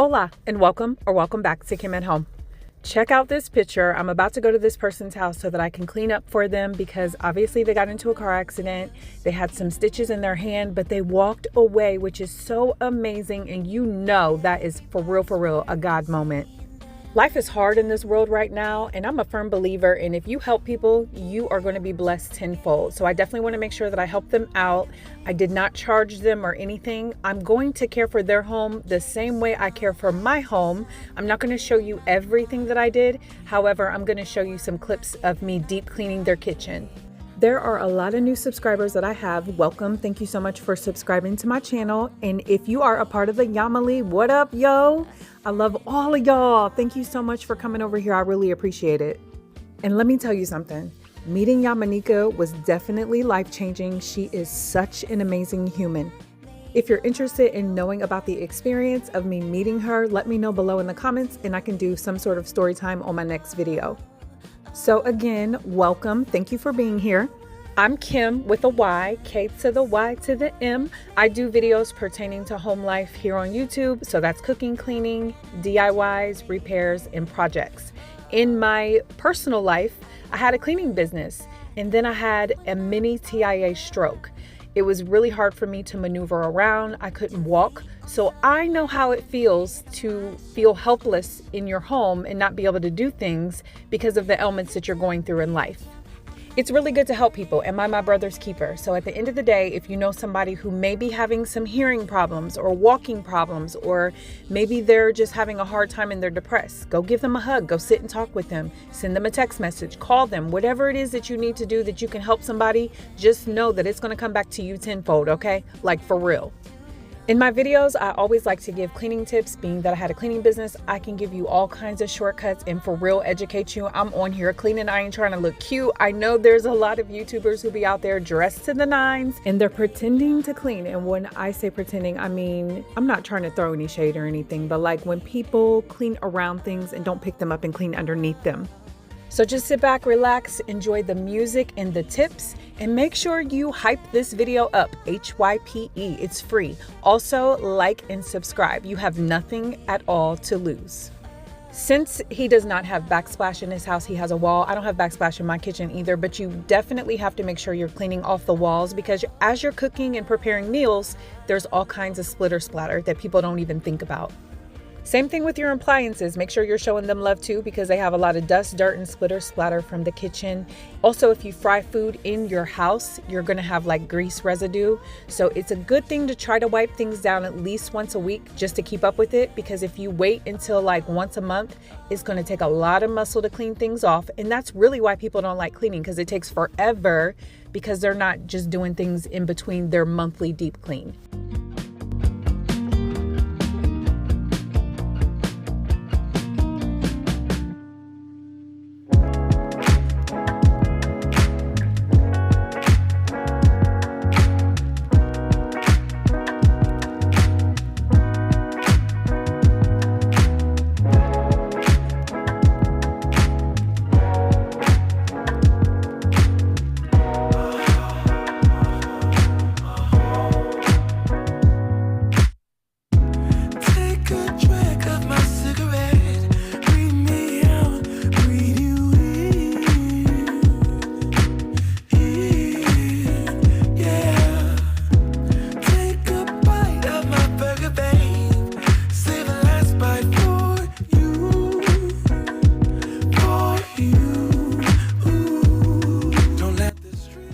Hola and welcome back to Kim at Home. Check out this picture. I'm about to go to this person's house so that I can clean up for them because obviously they got into a car accident. They had some stitches in their hand, but they walked away, which is so amazing. And you know that is for real, a God moment. Life is hard in this world right now, and I'm a firm believer in if you help people, you are going to be blessed tenfold. So I definitely want to make sure that I help them out. I did not charge them or anything. I'm going to care for their home the same way I care for my home. I'm not going to show you everything that I did. However, I'm going to show you some clips of me deep cleaning their kitchen. There are a lot of new subscribers that I have. Welcome. Thank you so much for subscribing to my channel. And if you are a part of the Yamali, what up, yo? I love all of y'all. Thank you so much for coming over here. I really appreciate it. And let me tell you something. Meeting Yamanika was definitely life-changing. She is such an amazing human. If you're interested in knowing about the experience of me meeting her, let me know below in the comments and I can do some sort of story time on my next video. So again, welcome. Thank you for being here. I'm Kim with a Y, K to the Y to the M. I do videos pertaining to home life here on YouTube. So that's cooking, cleaning, DIYs, repairs, and projects. In my personal life, I had a cleaning business and then I had a mini TIA stroke. It was really hard for me to maneuver around. I couldn't walk. So I know how it feels to feel helpless in your home and not be able to do things because of the ailments that you're going through in life. It's really good to help people. Am I my brother's keeper? So at the end of the day, if you know somebody who may be having some hearing problems or walking problems, or maybe they're just having a hard time and they're depressed, go give them a hug, go sit and talk with them, send them a text message, call them, whatever it is that you need to do that you can help somebody, just know that it's going to come back to you tenfold, okay? Like for real. In my videos, I always like to give cleaning tips. Being that I had a cleaning business, I can give you all kinds of shortcuts and for real educate you. I'm on here cleaning. I ain't trying to look cute. I know there's a lot of YouTubers who be out there dressed to the nines and they're pretending to clean. And when I say pretending, I mean, I'm not trying to throw any shade or anything, but like when people clean around things and don't pick them up and clean underneath them. So just sit back, relax, enjoy the music and the tips, and make sure you hype this video up, HYPE, it's free. Also, like and subscribe. You have nothing at all to lose. Since he does not have backsplash in his house, he has a wall. I don't have backsplash in my kitchen either, but you definitely have to make sure you're cleaning off the walls because as you're cooking and preparing meals, there's all kinds of splitter splatter that people don't even think about. Same thing with your appliances. Make sure you're showing them love too because they have a lot of dust, dirt, and splitter splatter from the kitchen. Also, if you fry food in your house, you're going to have like grease residue. So it's a good thing to try to wipe things down at least once a week just to keep up with it, because if you wait until like once a month, it's going to take a lot of muscle to clean things off. And that's really why people don't like cleaning, because it takes forever because they're not just doing things in between their monthly deep clean.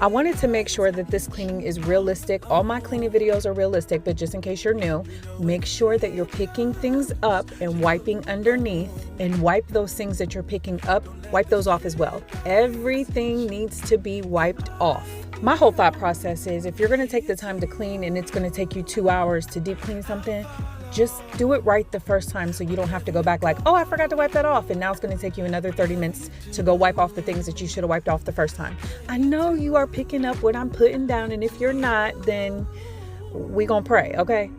I wanted to make sure that this cleaning is realistic. All my cleaning videos are realistic, but just in case you're new, make sure that you're picking things up and wiping underneath, and wipe those things that you're picking up, wipe those off as well. Everything needs to be wiped off. My whole thought process is if you're going to take the time to clean and it's going to take you 2 hours to deep clean something, just do it right the first time so you don't have to go back like, oh, I forgot to wipe that off. And now it's going to take you another 30 minutes to go wipe off the things that you should have wiped off the first time. I know you are picking up what I'm putting down. And if you're not, then we gonna pray, okay?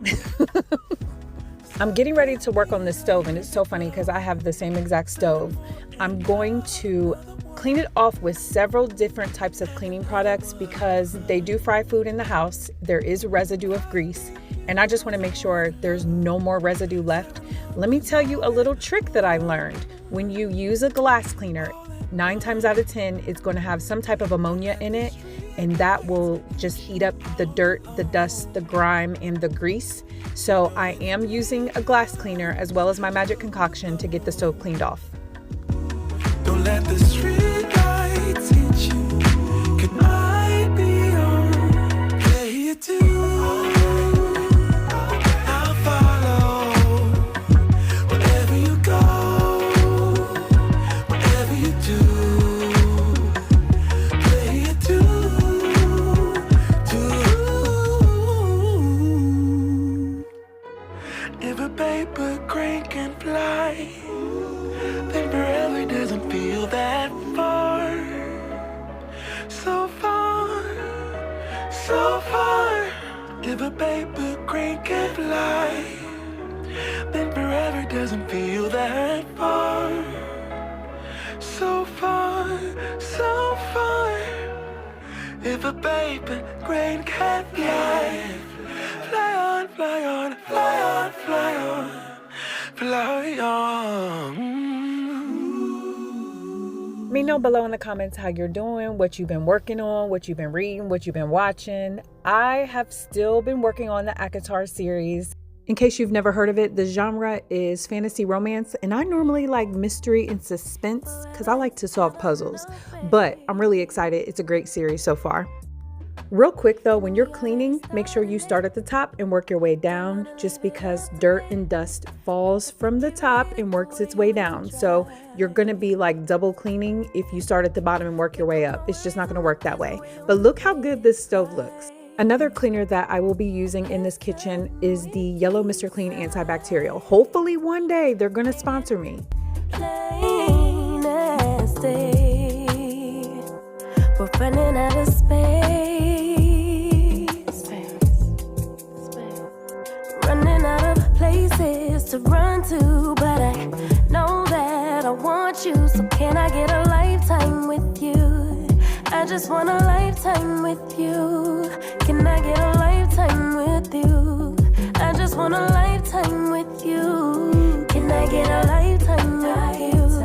I'm getting ready to work on this stove, and it's so funny because I have the same exact stove. I'm going to clean it off with several different types of cleaning products because they do fry food in the house. There is residue of grease, and I just want to make sure there's no more residue left. Let me tell you a little trick that I learned. When you use a glass cleaner, 9 times out of 10, it's going to have some type of ammonia in it, and that will just eat up the dirt, the dust, the grime, and the grease. So I am using a glass cleaner as well as my magic concoction to get the stove cleaned off. Don't let the street lights hit you. Can I be on play it too? I'll follow wherever you go, whatever you do. Play it too. If a paper crane can fly, then forever doesn't feel that far. So far, so far. If a paper crane can fly, then forever doesn't feel that far. So far, so far. If a paper crane can fly, fly on, fly on, fly on, fly on, fly on. Let me know below in the comments how you're doing, what you've been working on, what you've been reading, what you've been watching. I have still been working on the ACOTAR series. In case you've never heard of it, the genre is fantasy romance, and I normally like mystery and suspense because I like to solve puzzles, but I'm really excited. It's a great series so far. Real quick though, when you're cleaning, make sure you start at the top and work your way down, just because dirt and dust falls from the top and works its way down. So you're gonna be like double cleaning if you start at the bottom and work your way up. It's just not gonna work that way. But look how good this stove looks. Another cleaner that I will be using in this kitchen is the Yellow Mr. Clean Antibacterial. Hopefully one day they're gonna sponsor me. We're running out of space. Running out of places to run to, but I know that I want you. So can I get a lifetime with you? I just want a lifetime with you. Can I get a lifetime with you? I just want a lifetime with you. Can I get a lifetime with you?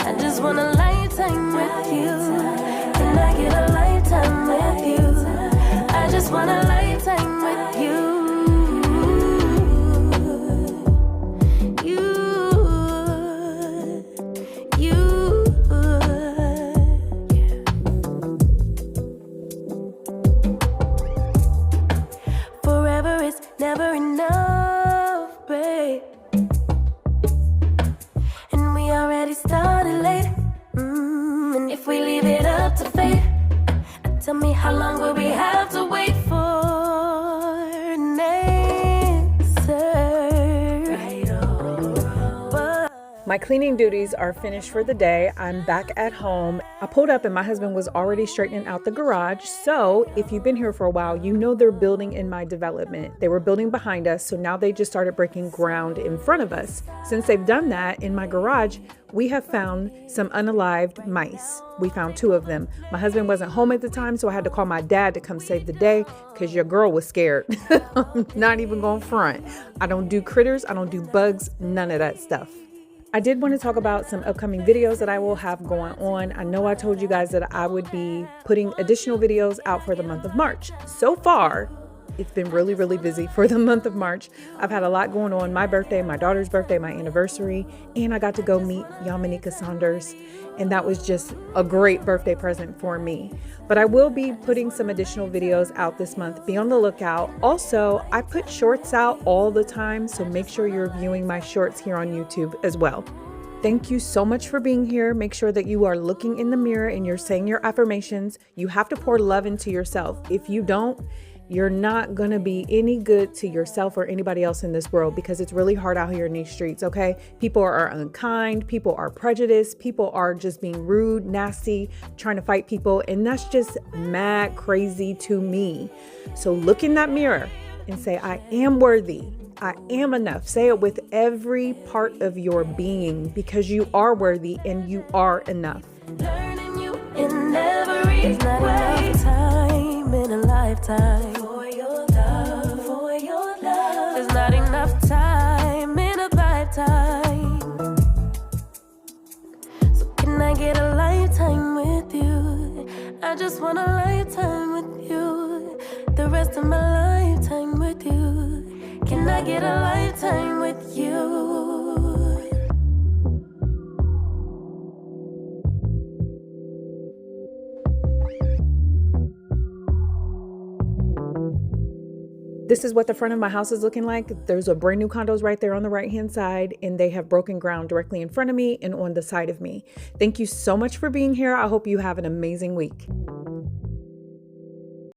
I just want a lifetime with you. Can I get a lifetime with you? I just want a lifetime with you. Forever is never enough, babe. And we already started late. And if we leave it up to fate, tell me how long will we have to wait for an answer? Right or wrong. My cleaning duties are finished for the day. I'm back at home. I pulled up and my husband was already straightening out the garage. So if you've been here for a while, you know they're building in my development. They were building behind us, so now they just started breaking ground in front of us. Since they've done that, in my garage, we have found some unalived mice. We found 2 of them. My husband wasn't home at the time, so I had to call my dad to come save the day because your girl was scared. I'm not even going front. I don't do critters. I don't do bugs, none of that stuff. I did want to talk about some upcoming videos that I will have going on. I know I told you guys that I would be putting additional videos out for the month of March. So far, it's been really, really busy for the month of March. I've had a lot going on. My birthday, my daughter's birthday, my anniversary, and I got to go meet Yamanika Saunders. And that was just a great birthday present for me. But I will be putting some additional videos out this month. Be on the lookout. Also, I put shorts out all the time, so make sure you're viewing my shorts here on YouTube as well. Thank you so much for being here. Make sure that you are looking in the mirror and you're saying your affirmations. You have to pour love into yourself. If you don't, you're not going to be any good to yourself or anybody else in this world, because it's really hard out here in these streets, okay? People are unkind, people are prejudiced, people are just being rude, nasty, trying to fight people, and that's just mad crazy to me. So look in that mirror and say, I am worthy. I am enough. Say it with every part of your being, because you are worthy and you are enough. Learning you in every way. Time in a lifetime for your love, for your love. There's not enough time in a lifetime. just want a lifetime with you. The rest of my lifetime with you. Can I get a lifetime with you? This is what the front of my house is looking like. There's a brand new condos right there on the right hand side, and they have broken ground directly in front of me and on the side of me. Thank you so much for being here. I hope you have an amazing week.